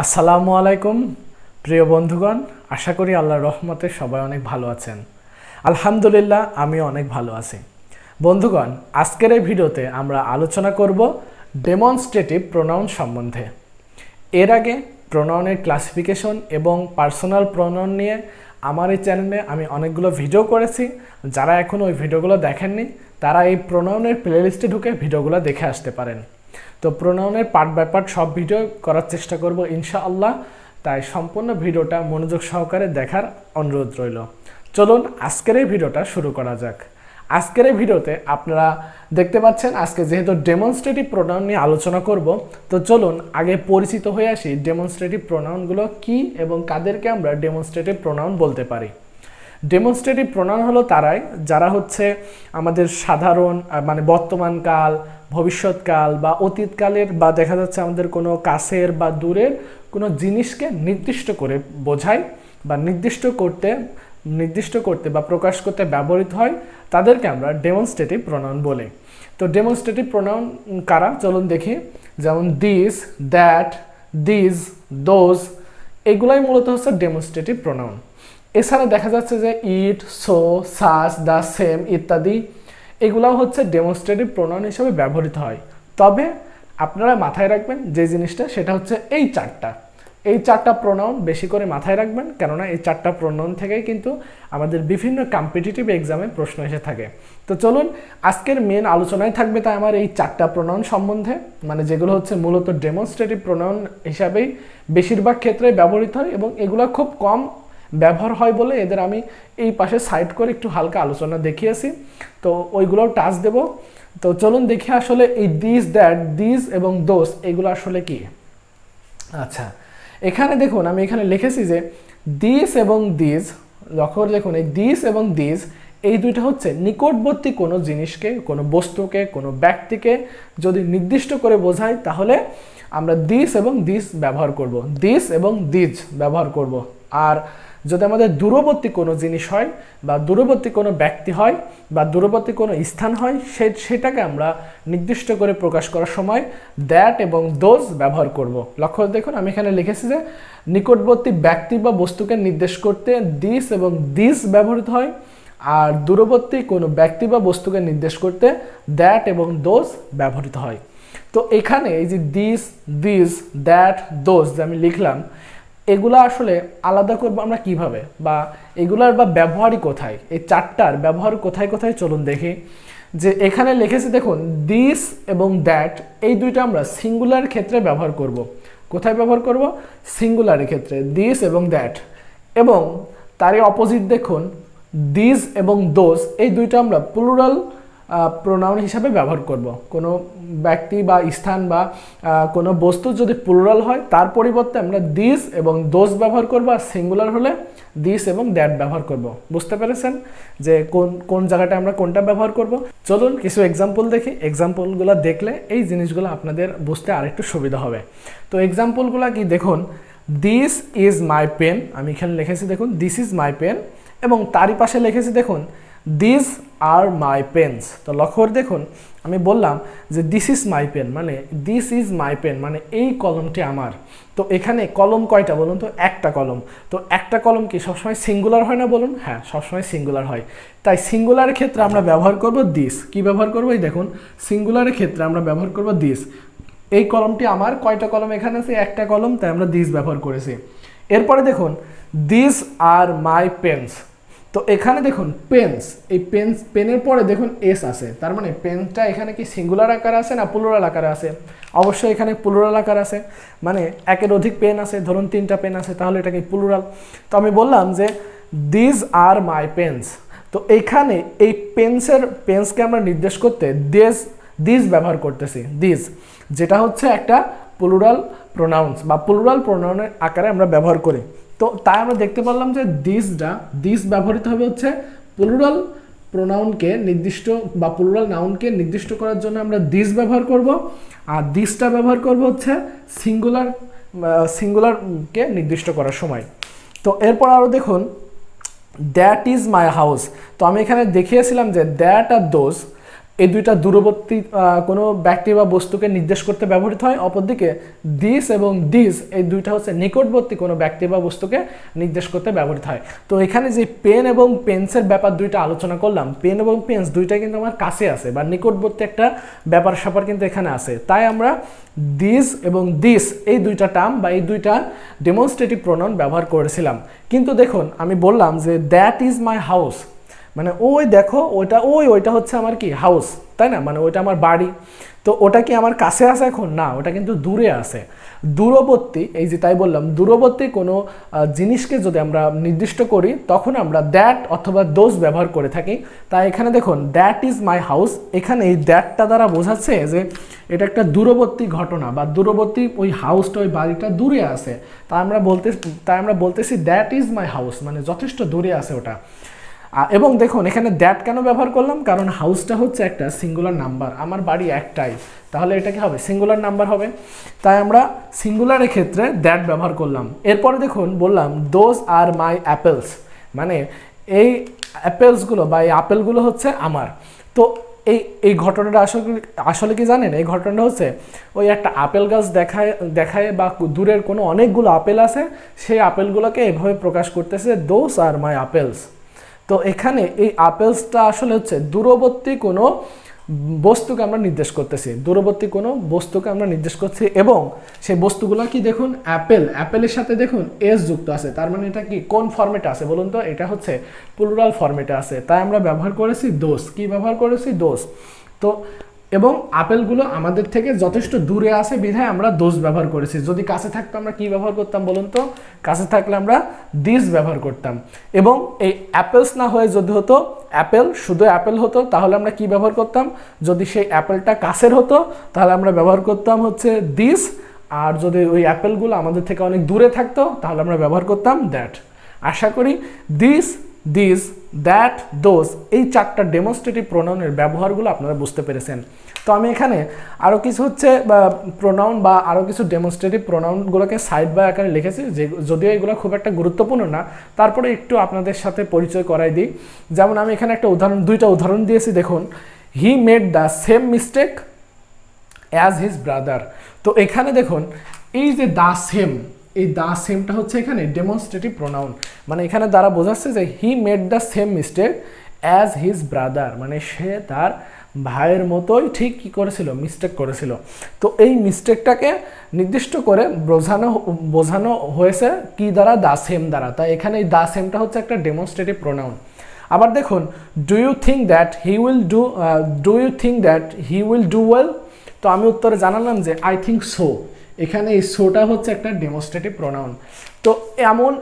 আসসালামু আলাইকুম প্রিয় বন্ধুগণ, আশা করি আল্লাহর রহমতে সবাই অনেক ভালো আছেন। আলহামদুলিল্লাহ, আমি অনেক ভালো আছি। বন্ধুগণ, আজকের এই ভিডিওতে আমরা আলোচনা করব ডেমনস্ট্রেটিভ প্রোনাউন সম্বন্ধে। এর আগে প্রোনাউনের ক্লাসিফিকেশন এবং পার্সোনাল প্রোনাউন নিয়ে আমার এই চ্যানেলে আমি অনেকগুলো ভিডিও করেছি। যারা এখনও ওই ভিডিওগুলো দেখেননি তারা এই প্রোনাউনের প্লেলিস্টে ঢুকে ভিডিওগুলো দেখে আসতে পারেন। তো প্রোনাউনের পার্ট বাই পার্ট সব ভিডিও করার চেষ্টা করব ইনশাআল্লাহ, তাই সম্পূর্ণ ভিডিওটা মনোযোগ সহকারে দেখার অনুরোধ রইল। চলুন আজকের এই ভিডিওটা শুরু করা যাক। আজকের এই ভিডিওতে আপনারা দেখতে পাচ্ছেন, আজকে যেহেতু ডেমনস্ট্রেটিভ প্রোনাউন নিয়ে আলোচনা করব, তো চলুন আগে পরিচিত হয়ে আসি ডেমনস্ট্রেটিভ প্রোনাউনগুলো কি এবং কাদেরকে আমরা ডেমনস্ট্রেটিভ প্রোনাউন বলতে পারি। ডেমনস্ট্রেটিভ প্রোনাউন হলো তারাই যারা হচ্ছে আমাদের সাধারণ মানে বর্তমানকাল, ভবিষ্যৎকাল বা অতীতকালের বা দেখা যাচ্ছে আমাদের কোনো কাছের বা দূরের কোনো জিনিসকে নির্দিষ্ট করে বোঝায় বা নির্দিষ্ট করতে বা প্রকাশ করতে ব্যবহৃত হয়, তাদেরকে আমরা ডেমনস্ট্রেটিভ প্রোনাউন বলি। তো ডেমনস্ট্রেটিভ প্রোনাউন কারা চলুন দেখি। যেমন দিস, দ্যাট, দিস, দোজ, এগুলাই মূলত হচ্ছে ডেমনস্ট্রেটিভ প্রোনাউন। এছাড়া দেখা যাচ্ছে যে ইট, সো, সাস, দ্য, সেম ইত্যাদি এগুলাও হচ্ছে ডেমনস্ট্রেটিভ প্রোনাউন হিসেবে ব্যবহৃত হয়। তবে আপনারা মাথায় রাখবেন যে জিনিসটা, সেটা হচ্ছে এই চারটা প্রোনাউন বেশি করে মাথায় রাখবেন, কেননা এই চারটা প্রোনাউন থেকেই কিন্তু আমাদের বিভিন্ন কম্পিটিটিভ এক্সামে প্রশ্ন এসে থাকে। তো চলুন আজকের মেন আলোচনায় থাকবে তাই আমার এই চারটা প্রোনাউন সম্বন্ধে, মানে যেগুলো হচ্ছে মূলত ডেমনস্ট্রেটিভ প্রোনাউন হিসাবেই বেশিরভাগ ক্ষেত্রে ব্যবহৃত হয় এবং এগুলো খুব কম ব্যবহার হয় বলে এদের আমি এই পাশে সাইড করে একটু হালকা আলোচনা দেখিয়েছি, তো ওইগুলোও টাচ দেব। তো চলুন দেখি আসলে এই দিস, দ্যাট, দিস এবং দোস এগুলো আসলে কি। আচ্ছা, এখানে দেখুন আমি এখানে লিখেছি যে দিস এবং দিস, যখন দেখুন এই দিস এবং দিস এই দুইটা হচ্ছে নিকটবর্তী কোনো জিনিসকে, কোনো বস্তুকে, কোনো ব্যক্তিকে যদি নির্দিষ্ট করে বোঝায় তাহলে আমরা দিস এবং দিস ব্যবহার করব, দিস এবং দিস ব্যবহার করব। আর যদি আমাদের দূরবর্তী কোনো জিনিস হয় বা দূরবর্তী কোনো ব্যক্তি হয় বা দূরবর্তী কোনো স্থান হয়, সেটাকে আমরা নির্দিষ্ট করে প্রকাশ করার সময় দ্যাট এবং দোজ ব্যবহার করব। লক্ষ্য দেখুন আমি এখানে লিখেছি যে নিকটবর্তী ব্যক্তি বা বস্তুকে নির্দেশ করতে দিস এবং দিস ব্যবহৃত হয়, আর দূরবর্তী কোনো ব্যক্তি বা বস্তুকে নির্দেশ করতে দ্যাট এবং দোজ ব্যবহৃত হয়। তো এখানে এই যে দিস, দিস, দ্যাট, দোজ যে আমি লিখলাম, এগুলো আসলে আলাদা করব আমরা কিভাবে, বা এগুলার বা ব্যবহারই কোথায়, এই চারটার ব্যবহার কোথায় কোথায় চলুন দেখি। যে এখানে লিখেছি দেখুন দিস এবং দ্যাট এই দুইটা আমরা সিঙ্গুলার ক্ষেত্রে ব্যবহার করব। কোথায় ব্যবহার করব? সিঙ্গুলারের ক্ষেত্রে দিস এবং দ্যাট। এবং তারই অপোজিট দেখুন দিস এবং দোজ এই দুইটা আমরা প্লুরাল প্রোনাউন হিসাবে ব্যবহার করব। কোনো ব্যক্তি বা স্থান বা কোনো বস্তু যদি প্লুরাল হয় তার পরিবর্তে আমরা দিস এবং দোজ ব্যবহার করব, আর সিঙ্গুলার হলে দিস এবং দ্যাট ব্যবহার করব। বুঝতে পেরেছেন যে কোন জায়গাটা আমরা কোনটা ব্যবহার করব? চলুন কিছু এক্সাম্পল দেখি। এক্সাম্পলগুলো দেখলে এই জিনিসগুলো আপনাদের বুঝতে আরেকটু সুবিধা হবে। তো এক্সাম্পলগুলো কি দেখুন, দিস ইজ মাই পেন, আমি এখানে লিখেছি দেখুন দিস ইজ মাই পেন, এবং তারই পাশে লিখেছি দেখুন দিস আর মাই পেনস। তো লক্ষ্য করে দেখুন আমি বললাম যে দিস ইজ মাই পেন মানে দিস ইজ মাই পেন মানে এই কলমটি আমার। তো এখানে কলম কয়টা বলুন তো? একটা কলম। তো একটা কলম কি সবসময় সিঙ্গুলার হয় না বলুন? হ্যাঁ, সবসময় সিঙ্গুলার হয়। তাই সিঙ্গুলারের ক্ষেত্রে আমরা ব্যবহার করব দিস। কি ব্যবহার করবো? এই দেখুন সিঙ্গুলারের ক্ষেত্রে আমরা ব্যবহার করব দিস। এই কলমটি আমার। কয়টা কলম এখানে আছে? একটা কলম, তাই আমরা দিস ব্যবহার করেছি। এরপরে দেখুন দিস আর মাই পেন্স। তো এখানে দেখুন পেন্স, এই পেনের পরে দেখুন এস আছে, তার মানে পেনটা এখানে কি সিঙ্গুলার আকারে আছে না প্লুরাল আকারে আছে? অবশ্যই এখানে প্লুরাল আকার আছে, মানে একের অধিক পেন আছে, ধরুন 3টা পেন আছে, তাহলে এটা কি প্লুরাল। তো আমি বললাম যে দিস আর মাই পেন্স। তো এইখানে এই পেন্সকে আমরা নির্দেশ করতে দিস ব্যবহার করতেছি, দিস, যেটা হচ্ছে একটা প্লুরাল প্রোনাউন্স বা প্লুরাল প্রোনাউনের আকারে আমরা ব্যবহার করি। তো তাই আমরা দেখতে পারলাম যে দিস ব্যবহৃত হবে হচ্ছে প্লুরাল প্রোনাউনকে নির্দিষ্ট বা প্লুরাল নাউনকে নির্দিষ্ট করার জন্য আমরা দিস ব্যবহার করব, আর দিসটা ব্যবহার করব হচ্ছে সিঙ্গুলারকে নির্দিষ্ট করার সময়। তো এরপর আরও দেখুন দ্যাট ইজ মাই হাউস। তো আমি এখানে দেখিয়েছিলাম যে দ্যাট আর দোজ এই দুইটা দূরবর্তী কোনো ব্যক্তি বা বস্তুকে নির্দেশ করতে ব্যবহৃত হয়। অপরদিকে দিস এবং দিস এই দুইটা হচ্ছে নিকটবর্তী কোনো ব্যক্তি বা বস্তুকে নির্দেশ করতে ব্যবহৃত হয়। তো এখানে যে পেন এবং পেন্সের ব্যাপার দুইটা আলোচনা করলাম, পেন এবং পেন্স দুইটাই কিন্তু আমার কাছে আছে বা নিকটবর্তী একটা ব্যাপার স্যাপার কিন্তু এখানে আছে। তাই আমরা দিস এবং দিস এই দুইটা টার্ম বা এই দুইটা ডেমনস্ট্রেটিভ প্রোনাউন ব্যবহার করেছিলাম। কিন্তু দেখুন আমি বললাম যে দ্যাট ইজ মাই হাউস, মানে ওই দেখো ওইটা হচ্ছে আমার কি হাউস, তাই না, মানে ওইটা আমার বাড়ি। তো ওটা কি আমার কাছে আছে এখন? না, ওটা কিন্তু দূরে আছে, দূরবর্তী। এই যে তাই বললাম দূরবর্তী কোনো জিনিসকে যদি আমরা নির্দিষ্ট করি তখন আমরা দ্যাট অথবা দোজ ব্যবহার করে থাকি। তাই এখানে দেখুন দ্যাট ইজ মাই হাউস, এখানে এই দ্যাটটা দ্বারা বোঝাচ্ছে যে এটা একটা দূরবর্তী ঘটনা বা দূরবর্তী ওই হাউসটা ওই বাড়িটা দূরে আছে। তাই আমরা বলতেছি দ্যাট ইজ মাই হাউস, মানে যথেষ্ট দূরে আছে ওটা। এবং দেখুন এখানে দ্যাট কেন ব্যবহার করলাম, কারণ হাউসটা হচ্ছে একটা সিঙ্গুলার নাম্বার, আমার বাড়ি একটাই, তাহলে এটা কি হবে? সিঙ্গুলার নাম্বার হবে। তাই আমরা সিঙ্গুলারের ক্ষেত্রে দ্যাট ব্যবহার করলাম। এরপরে দেখুন বললাম দোজ আর মাই অ্যাপেলস, মানে এই অ্যাপেলসগুলো বা এই আপেলগুলো হচ্ছে আমার। তো এই ঘটনাটা আসলে কি জানেন? এই ঘটনাটা হচ্ছে ওই একটা আপেল গাছ দেখায় বা দূরের কোনো অনেকগুলো আপেল আছে, সেই আপেলগুলোকে এভাবে প্রকাশ করতেছে দোজ আর মাই আপেলস। তো এখানে এই আপেলসটা আসলে হচ্ছে দূরবর্তী কোনো বস্তুকে আমরা নির্দেশ করতেছি, দূরবর্তী কোনো বস্তুকে আমরা নির্দেশ করছি। এবং সেই বস্তুগুলো কি দেখুন অ্যাপেলের সাথে দেখুন এস যুক্ত আছে, তার মানে এটা কি কোন ফরম্যাটে আছে বলুন তো? এটা হচ্ছে প্লুরাল ফরম্যাটে আছে, তাই আমরা ব্যবহার করেছি দোজ। কি ব্যবহার করেছি? দোজ। তো এবং আপেলগুলো আমাদের থেকে যথেষ্ট দূরে আছে বিধায় আমরা দোজ ব্যবহার করেছি। যদি কাছে থাকতো আমরা কি ব্যবহার করতাম বলুন তো? কাছে থাকলে আমরা দিস ব্যবহার করতাম। এবং এই অ্যাপেলস না হয়ে যদি হতো অ্যাপেল, শুধু অ্যাপেল হতো, তাহলে আমরা কি ব্যবহার করতাম? যদি সেই অ্যাপেলটা কাছের হতো তাহলে আমরা ব্যবহার করতাম হচ্ছে দিস, আর যদি ওই অ্যাপেলগুলো আমাদের থেকে অনেক দূরে থাকতো তাহলে আমরা ব্যবহার করতাম দ্যাট। আশা করি দিস, দিস, দ্যাট, দোজ এই চারটা ডেমনস্ট্রেটিভ প্রোনাউনের ব্যবহারগুলো আপনারা বুঝতে পেরেছেন। তো আমি এখানে আরও কিছু হচ্ছে প্রোনাউন বা আরও কিছু ডেমনস্ট্রেটিভ প্রোনাউনগুলোকে সাইড বাই আকারে লিখেছি, যে যদিও এগুলো খুব একটা গুরুত্বপূর্ণ না, তারপরে একটু আপনাদের সাথে পরিচয় করাই দিই। যেমন আমি এখানে দুইটা উদাহরণ দিয়েছি। দেখুন he made the same mistake as his brother. তো এখানে দেখুন এই যে দ্য সেম, এই দ্য সেমটা হচ্ছে এখানে ডেমনস্ট্রেটিভ প্রোনাউন, মানে এখানে দ্বারা বোঝাচ্ছে যে he made the same mistake as his brother, মানে সে তার ভাইয়ের মতোই ঠিক কি করেছিল? মিস্টেক করেছিল। তো এই মিস্টেকটাকে নির্দিষ্ট করে বোঝানো হয়েছে কি দ্বারা? দ্য সেম দ্বারা। তাই এখানে এই দ্য সেমটা হচ্ছে একটা ডেমনস্ট্রেটিভ প্রোনাউন। আবার দেখুন do you think that he will do well. তো আমি উত্তরে জানালাম যে আই থিঙ্ক সো। এখানে এই সোটা হচ্ছে একটা ডেমনস্ট্রেটিভ প্রোনাউন। তো এমন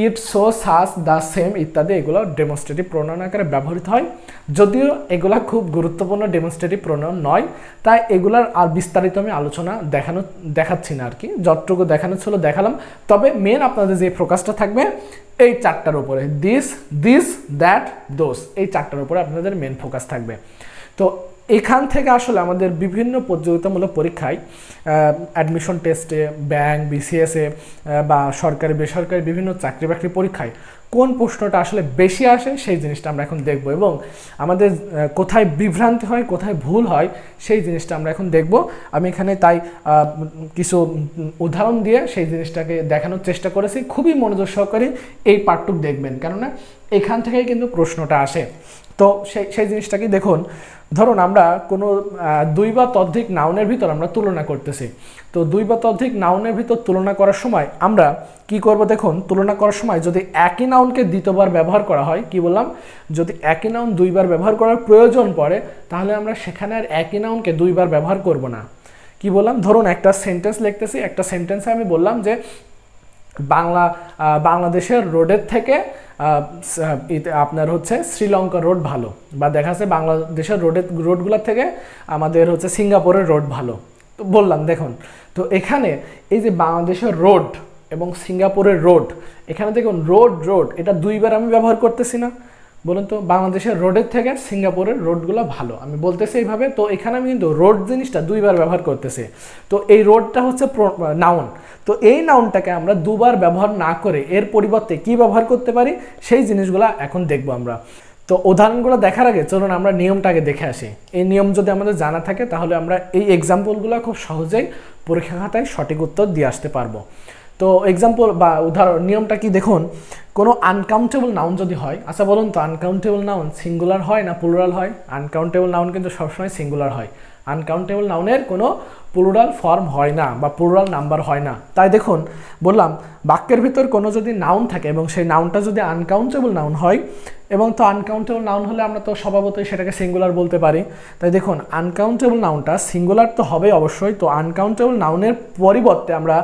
ইট, সো, সাস, দ্য সেম ইত্যাদি এগুলো ডেমনস্ট্রেটিভ প্রোনাউন আকারে ব্যবহৃত হয়। যদিও এগুলা খুব গুরুত্বপূর্ণ ডেমনস্ট্রেটিভ প্রোনাউন নয়, তাই এগুলার আর বিস্তারিত আমি আলোচনা দেখাচ্ছি না আর কি। যতটুকু দেখানো ছিল দেখালাম। তবে মেন আপনাদের যে ফোকাসটা থাকবে এই চারটার উপরে, দিস, দ্যাট, দোজ, এই চারটার উপরে আপনাদের মেন ফোকাস থাকবে। তো এখান থেকে আসলে আমাদের বিভিন্ন প্রতিযোগিতামূলক পরীক্ষায় অ্যাডমিশন টেস্টে, ব্যাংক, বিসিএসে বা সরকারি বেসরকারি বিভিন্ন চাকরি বাকরি পরীক্ষায় কোন প্রশ্নটা আসলে বেশি আসে সেই জিনিসটা আমরা এখন দেখব, এবং আমাদের কোথায় বিভ্রান্তি হয়, কোথায় ভুল হয় সেই জিনিসটা আমরা এখন দেখব। আমি এখানে তাই কিছু উদাহরণ দিয়ে সেই জিনিসটাকে দেখানোর চেষ্টা করেছি। খুবই মনোযোগ সহকারে এই পার্টটুক দেখবেন, কেননা এখান থেকেই কিন্তু প্রশ্নটা আসে। তো সেই জিনিসটাকে দেখুন, ধরুন আমরা কোনো দুই বা ততোধিক নাউনের ভিতর আমরা তুলনা করতেছি। তো দুই বা ততোধিক নাউনের ভিতর তুলনা করার সময় আমরা কি করব? দেখুন তুলনা করার সময় যদি একই নাউনকে দ্বিতীয়বার ব্যবহার করা হয়, কি বললাম? যদি একই নাউন দুইবার ব্যবহার করার প্রয়োজন পড়ে তাহলে আমরা সেখানে আর একই নাউনকে দুইবার ব্যবহার করব না। কি বললাম? ধরুন একটা সেন্টেন্স লিখতেছি, একটা সেন্টেন্সে আমি বললাম যে বাংলাদেশের রোডের থেকে আপনার হচ্ছে শ্রীলঙ্কা রোড ভালো, বা দেখা যাচ্ছে বাংলাদেশের রোডগুলোর থেকে আমাদের হচ্ছে সিঙ্গাপুরের রোড ভালো। তো বললাম দেখুন, তো এখানে এই যে বাংলাদেশের রোড এবং সিঙ্গাপুরের রোড, এখানে দেখুন রোড এটা দুইবার আমি ব্যবহার করতেছি না। বলুন তো, বাংলাদেশের রোডের থেকে সিঙ্গাপুরের রোডগুলো ভালো আমি বলতেছি এইভাবে। তো এখানে আমি কিন্তু রোড জিনিসটা দুইবার ব্যবহার করতেছি। তো এই রোডটা হচ্ছে নাউন। তো এই নাউনটাকে আমরা দুবার ব্যবহার না করে এর পরিবর্তে কি ব্যবহার করতে পারি সেই জিনিসগুলো এখন দেখব আমরা। তো উদাহরণগুলো দেখার আগে চলুন আমরা নিয়মটাকে দেখে আসি। এই নিয়ম যদি আমাদের জানা থাকে তাহলে আমরা এই এক্সাম্পলগুলো খুব সহজেই পরীক্ষা খাতায় সঠিক উত্তর দিয়ে আসতে পারবো। তো এক্সাম্পল বা উদাহরণ নিয়মটা কি দেখুন, কোনো আনকাউন্টেবল নাউন যদি হয়, আচ্ছা বলুন তো আনকাউন্টেবল নাউন সিঙ্গুলার হয় না প্লুরাল হয়? আনকাউন্টেবল নাউন কিন্তু সবসময় সিঙ্গুলার হয়। আনকাউন্টেবল নাউনের কোনো প্লুরাল ফর্ম হয় না বা প্লুরাল নাম্বার হয় না। তাই দেখুন বললাম বাক্যের ভিতর কোনো যদি নাউন থাকে এবং সেই নাউনটা যদি আনকাউন্টেবল নাউন হয়, এবং তো আনকাউন্টেবল নাউন হলে আমরা তো স্বভাবতই সেটাকে সিঙ্গুলার বলতে পারি। তাই দেখুন আনকাউন্টেবল নাউনটা সিঙ্গুলার তো হবে অবশ্যই, তো আনকাউন্টেবল নাউনের পরিবর্তে আমরা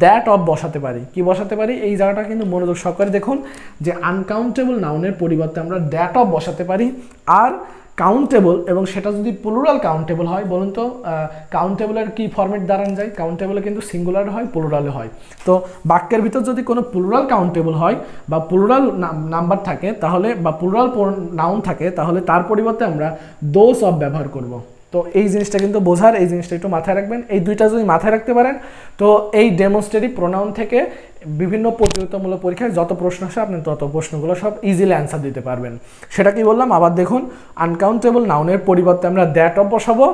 দ্যাট অফ বসাতে পারি। কি বসাতে পারি? এই জায়গাটা কিন্তু মনোযোগ সহকারে দেখুন যে আনকাউন্টেবল নাউনের পরিবর্তে আমরা দ্যাট অফ বসাতে পারি। আর কাউন্টেবল, এবং সেটা যদি প্লুরাল কাউন্টেবল হয়, বলুন তো কাউন্টেবলের কি ফরম্যাট দাঁড়ান যায়? কাউন্টেবলে কিন্তু সিঙ্গুলার হয়, প্লুরালে হয়। তো বাক্যের ভিতর যদি কোনো প্লুরাল কাউন্টেবল হয় বা প্লুরাল নাম্বার থাকে তাহলে, বা প্লুরাল নাউন থাকে, তাহলে তার পরিবর্তে আমরা দোজ অফ ব্যবহার করব। তো এই জিনিসটা কিন্তু বোঝার, এই জিনিসটা একটু মাথায় রাখবেন। এই দুইটা যদি মাথায় রাখতে পারেন তো এই ডেমনস্ট্রেটিভ প্রোনাউন থেকে বিভিন্ন প্রতিযোগিতামূলক পরীক্ষায় যত প্রশ্ন আসে আপনি তত প্রশ্নগুলো সব ইজিলি অ্যান্সার দিতে পারবেন। সেটা কি বললাম আবার দেখুন, আনকাউন্টেবল নাউনের পরিবর্তে আমরা দ্যাট অফ বসাবো,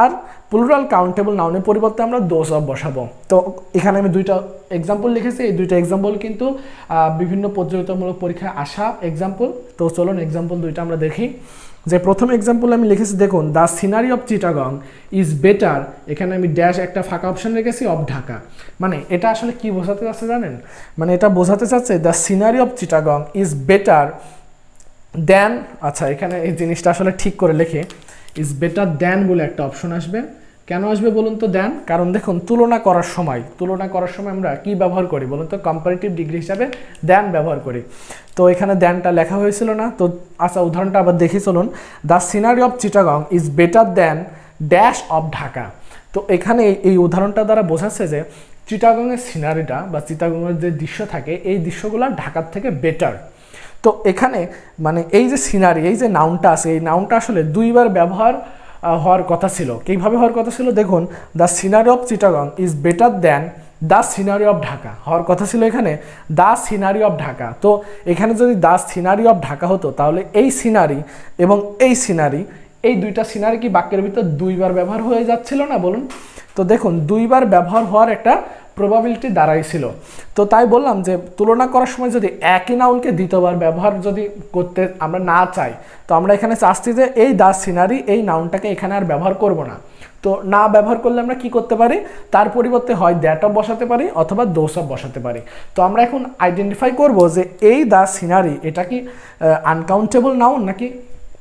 আর প্লুরাল কাউন্টেবল নাউনের পরিবর্তে আমরা দোজ অফ বসাবো। তো এখানে আমি দুইটা এক্সাম্পল লিখেছি, এই দুইটা এক্সাম্পল কিন্তু বিভিন্ন প্রতিযোগিতামূলক পরীক্ষায় আসা এক্সাম্পল। তো চলুন এক্সাম্পল দুইটা আমরা দেখি। যে প্রথম এক্সাম্পল আমি লিখেছি দেখুন, the scenery of Chittagong is better, এখানে আমি ড্যাশ একটা ফাঁকা অপশন রেখেছি, অফ ঢাকা। মানে এটা আসলে কি বোঝাতে চাচ্ছে জানেন? মানে এটা বোঝাতে চাচ্ছে the scenery of Chittagong is better দেন, আচ্ছা এখানে এই জিনিসটা আসলে ঠিক করে লিখে ইজ বেটার দেন বলে একটা অপশন আসবে। কেন আসবে বলুন তো দেন? কারণ দেখুন তুলনা করার সময় আমরা কি ব্যবহার করি বলুন তো? কম্পারেটিভ ডিগ্রি হিসাবে দেন ব্যবহার করি। তো এখানে দেনটা লেখা হয়েছিল না। তো আচ্ছা উদাহরণটা আবার দেখি চলুন। The scenery of Chittagong is better then dash of Dhaka. তো এখানে এই উদাহরণটা দ্বারা বোঝাচ্ছে যে চিটাগংয়ের সিনারিটা বা চিটাগংয়ের যে দৃশ্য থাকে এই দৃশ্যগুলো ঢাকার থেকে বেটার। তো এখানে মানে এই যে সিনারি, এই যে নাউনটা আছে, এই নাউনটা আসলে দুইবার ব্যবহার হওয়ার কথা ছিল। কীভাবে হওয়ার কথা ছিল দেখুন, the scenery of Chittagong is better then the scenery of Dhaka হওয়ার কথা ছিল এখানে দ্য সিনারি অফ ঢাকা। তো এখানে যদি দ্য সিনারি অফ ঢাকা হতো তাহলে এই সিনারি এবং এই সিনারি, এই দুইটা সিনারি কি বাক্যের ভিতর দুইবার ব্যবহার হয়ে যাচ্ছিল না বলুন? তো দেখুন দুইবার ব্যবহার হওয়ার একটা প্রবাবিলিটি দাঁড়াইছিল। তো তাই বললাম যে তুলনা করার সময় যদি একই নাউনকে দ্বিতীয়বার ব্যবহার যদি করতে আমরা না চাই, তো আমরা এখানে চাচ্ছি যে এই দ্য সিনারি এই নাউনটাকে এখানে আর ব্যবহার করব না। তো না ব্যবহার করলে আমরা কি করতে পারি? তার পরিবর্তে হয় দ্যাট অফ বসাতে পারি অথবা দোজ অফ বসাতে পারি। তো আমরা এখন আইডেন্টিফাই করব যে এই দ্য সিনারি এটা কি আনকাউন্টেবল নাউন নাকি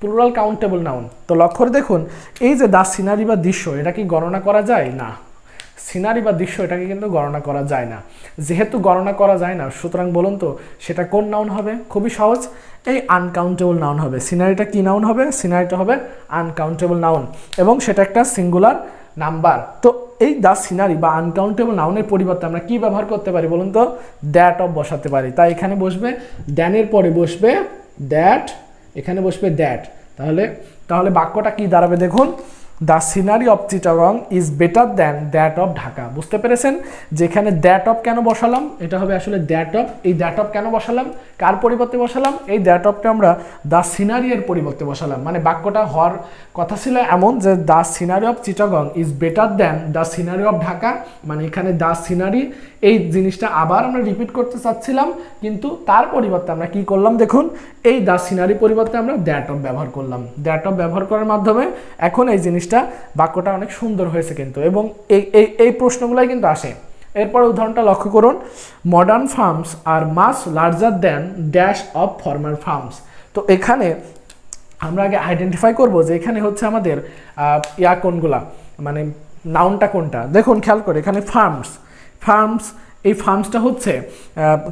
প্লুরাল কাউন্টেবল নাউন। তো লক্ষ্য করে দেখুন এই যে দ্য সিনারি বা দৃশ্য এটা কি গণনা করা যায়? না, সিনারি বা দৃশ্য এটাকে কিন্তু গণনা করা যায় না। যেহেতু গণনা করা যায় না সুতরাং বলুন তো সেটা কোন নাউন হবে? খুবই সহজ, এই আনকাউন্টেবল নাউন হবে। সিনারিটা কি নাউন হবে? সিনারিটা হবে আনকাউন্টেবল নাউন এবং সেটা একটা সিঙ্গুলার নাম্বার। তো এই দ্য সিনারি বা আনকাউন্টেবল নাউনের পরিবর্তে আমরা কি ব্যবহার করতে পারি বলুন তো? দ্যাট অফ বসাতে পারি। তাই এখানে বসবে দ্যানের পরে বসবে দ্যাট, এখানে বসবে দ্যাট। তাহলে বাক্যটা কি দাঁড়াবে দেখুন, the scenery of Chittagong is better than that of Dhaka. বুঝতে পেরেছেন যেখানে দ্যাট অফ কেন বসালাম? এটা হবে আসলে দ্যাট অফ। এই দ্যাট অফ কেন বসালাম? কার পরিবর্তে বসালাম? এই দ্যাট অফটা আমরা দ্য সিনারি এর পরিবর্তে বসালাম। মানে বাক্যটা হওয়ার কথা ছিল এমন যে the scenery of Chittagong is better than the scenery of Dhaka. মানে এখানে দ্য সিনারি এই জিনিসটা আবার আমরা রিপিট করতে চাচ্ছিলাম, কিন্তু তার পরিবর্তে আমরা কি করলাম দেখুন, এই দ্য সিনারি পরিবর্তে আমরা দ্যাট অফ ব্যবহার করলাম। দ্যাট অফ ব্যবহার করার মাধ্যমে এখন এই জিনিসটা বাক্যটা অনেক সুন্দর হয়েছে কিন্তু, এবং এই প্রশ্নগুলাই কিন্তু আসে। এরপর উদাহরণটা লক্ষ্য করুন, modern farms are much larger than dash of former farms. তো এখানে আমরা আগে আইডেন্টিফাই করব যে এখানে হচ্ছে আমাদের কোনগুলা, মানে নাউনটা কোনটা। দেখুন খেয়াল করে এখানে ফার্মস, এই ফার্মসটা হচ্ছে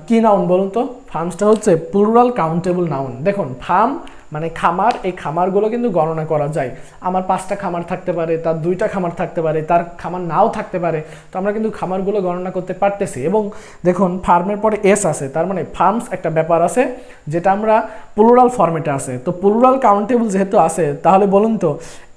কি নাউন বলুন তো? ফার্মসটা হচ্ছে প্লুরাল কাউন্টেবল নাউন। দেখুন ফার্ম মানে খামার, এই খামারগুলো কিন্তু গণনা করা যায়। আমার 5টা খামার থাকতে পারে, তার 2টা খামার থাকতে পারে, তার খামার নাও থাকতে পারে। তো আমরা কিন্তু খামারগুলো গণনা করতে পারতেছি। এবং দেখুন ফার্মের পরে এস আছে, তার মানে ফার্মস একটা ব্যাপার আছে যেটা আমরা প্লুরাল ফরম্যাটে আছে। তো প্লুরাল কাউন্টেবল যেহেতু আছে তাহলে বলুন তো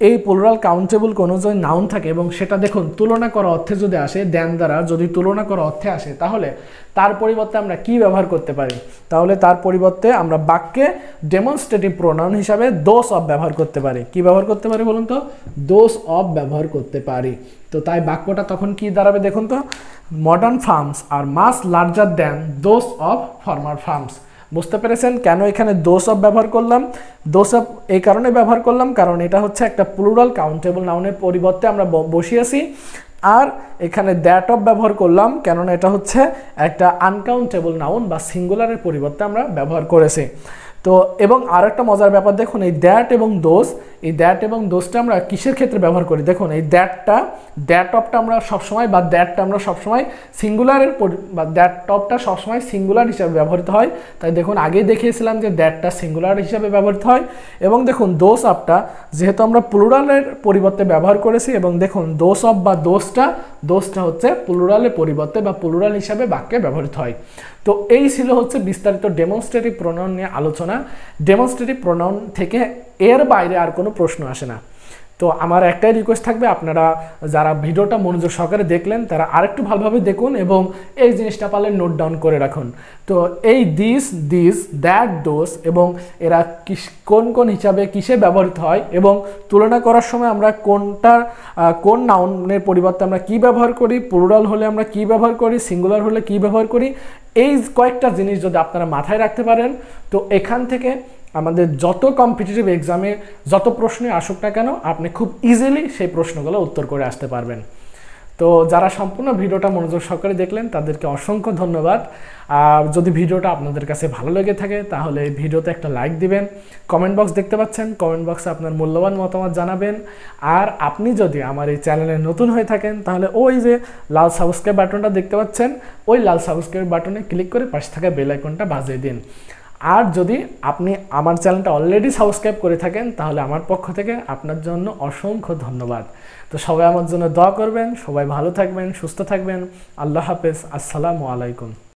এই প্লুরাল কাউন্টেবল কোনো যদি নাউন থাকে এবং সেটা দেখুন তুলনা করা অর্থে যদি আসে, দেন দ্বারা যদি তুলনা করা অর্থে আসে, তাহলে তার পরিবর্তে আমরা কি ব্যবহার করতে পারি? তাহলে তার পরিবর্তে আমরা বাক্যে ডেমনস্ট্রেটিভ প্রোনাউন হিসাবে দোজ অফ ব্যবহার করতে পারি। কি ব্যবহার করতে পারি বলুন তো? দোজ অফ ব্যবহার করতে পারি। তো তাই বাক্যটা তখন কি দাঁড়াবে দেখুন তো? Modern farms are much larger than those of former farms. বুঝতে পেরেছেন কেন এখানে দোজ অফ ব্যবহার করলাম? দোজ অফ এই কারণে ব্যবহার করলাম কারণ এটা হচ্ছে একটা প্লুরাল কাউন্টেবল নাউনের পরিবর্তে আমরা বসিয়েছি। আর এখানে দ্যাট অফ ব্যবহার করলাম কেননা এটা হচ্ছে একটা আনকাউন্টেবল নাউন বা সিঙ্গুলারের পরিবর্তে আমরা ব্যবহার করেছি। তো এবং আর একটা মজার ব্যাপার দেখুন, এই দ্যাট এবং দোজ, এই দ্যাট এবং দোজটা আমরা কিসের ক্ষেত্রে ব্যবহার করি? দেখুন এই দ্যাট অফটা আমরা সবসময় বা দ্যাটটা আমরা সবসময় সিঙ্গুলারের বা দ্যাট অফটা সবসময় সিঙ্গুলার হিসাবে ব্যবহৃত হয়। তাই দেখুন আগেই দেখিয়েছিলাম যে দ্যাটটা সিঙ্গুলার হিসাবে ব্যবহৃত হয়। এবং দেখুন দোজ অফটা যেহেতু আমরা প্লুরালের পরিবর্তে ব্যবহার করেছি, এবং দেখুন দোজ অফ বা দোজটা হচ্ছে প্লুরালের পরিবর্তে বা প্লুরাল হিসাবে বাক্যে ব্যবহৃত হয়। তো এই ছিল হচ্ছে বিস্তারিত ডেমনস্ট্রেটিভ প্রোনাউন নিয়ে আলোচনা। ডেমনস্ট্রেটিভ প্রোনাউন থেকে এর বাইরে আর কোনো প্রশ্ন আসে না। তো আমার একটাই রিকোয়েস্ট থাকবে, আপনারা যারা ভিডিওটা মনোযোগ সহকারে দেখলেন তারা আরেকটু ভালোভাবে দেখুন এবং এই জিনিসটা পারলে নোট ডাউন করে রাখুন। তো এই দিস, দ্যাট, দোজ এবং এরা কোন কোন হিসাবে কিসে ব্যবহৃত হয় এবং তুলনা করার সময় আমরা কোন নাউনের পরিবর্তে আমরা কি ব্যবহার করি, প্লুরাল হলে আমরা কি ব্যবহার করি, সিঙ্গুলার হলে কি ব্যবহার করি, এই কয়েকটা জিনিস যদি আপনারা মাথায় রাখতে পারেন তো এখান থেকে আমাদের যত কম্পিটিটিভ এক্সামে যত প্রশ্নে আসুক না কেন আপনি খুব ইজিলি সেই প্রশ্নগুলো উত্তর করে আসতে পারবেন। তো যারা সম্পূর্ণ ভিডিওটা মনোযোগ সহকারে দেখলেন তাদেরকে অসংখ্য ধন্যবাদ। আর যদি ভিডিওটা আপনাদের কাছে ভালো লেগে থাকে তাহলে ভিডিওতে একটা লাইক দিবেন। কমেন্ট বক্স দেখতে পাচ্ছেন, কমেন্ট বক্সে আপনার মূল্যবান মতামত জানাবেন। আর আপনি যদি আমার এই চ্যানেলে নতুন হয়ে থাকেন তাহলে ওই যে লাল সাবস্ক্রাইব বাটনটা দেখতে পাচ্ছেন, ওই লাল সাবস্ক্রাইব বাটনে ক্লিক করে পাশে থাকা বেল আইকনটা বাজিয়ে দিন। আর যদি আপনি আমার চ্যানেলটা অলরেডি সাবস্ক্রাইব করে থাকেন তাহলে আমার পক্ষ থেকে আপনার জন্য অসংখ্য ধন্যবাদ। তো সবাই আমার জন্য দোয়া করবেন, সবাই ভালো থাকবেন, সুস্থ থাকবেন। আল্লাহ হাফেজ, আসসালামু আলাইকুম।